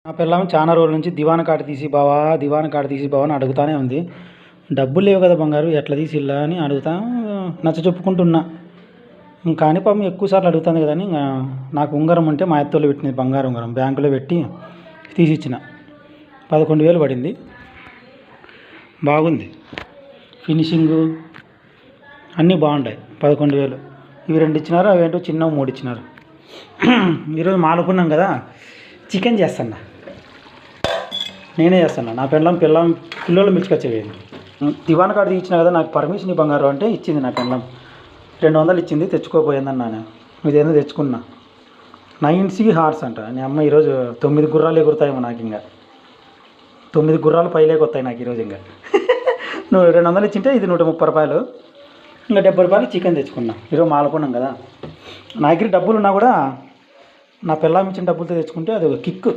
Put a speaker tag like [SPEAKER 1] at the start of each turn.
[SPEAKER 1] నా పిల్లం చాలా రోజుల నుంచి దివాన్ కార్డు తీసి బావా దివాన్ కార్డు తీసి బావా అని అడుగుతానే ఉంది. డబ్బులు లేవు కదా బంగారు, ఎట్లా తీసి ఇల్లా అని అడుగుతా నచ్చ చెప్పుకుంటున్నా. కానీ పాపం ఎక్కువ సార్లు అడుగుతుంది కదా అని నాకు ఉంగరం ఉంటే మా అత్తోళ్ళు పెట్టింది, బంగారు ఉంగరం బ్యాంకులో పెట్టి తీసిచ్చిన. 11,000 పడింది. బాగుంది, ఫినిషింగు అన్నీ బాగుంటాయి. 11,000 ఇవి 2 ఇచ్చినారు, అవేంటో చిన్నవి 3 ఇచ్చినారు. ఈరోజు మానుకున్నాం కదా, చికెన్ చేస్తాను. నేనే చేస్తాను. నా పిల్లలు మిర్చికొచ్చేవి. దివాన్ కార్డు ఇచ్చిన కదా, నాకు పర్మిషన్ బంగారు అంటే ఇచ్చింది. నా పిల్లం 200 ఇచ్చింది, తెచ్చుకోపోయిందన్నాను. ఇదేదో తెచ్చుకున్నా. 9C హార్స్ అంట. నీ అమ్మ ఈరోజు 9 గుర్రాలు ఎగురుతాయేమో నాకు. ఇంకా 9 గుర్రాలు పైలేకి వస్తాయి నాకు ఈరోజు. ఇంకా నువ్వు 200 ఇచ్చింటే ఇది 130 రూపాయలు, ఇంకా 70 రూపాయలు చికెన్ తెచ్చుకున్నా. ఈరోజు మాలుకున్నాం కదా. నా దగ్గర డబ్బులు ఉన్నా కూడా నా పిల్లం ఇచ్చిన డబ్బులతో తెచ్చుకుంటే అది ఒక కిక్కు.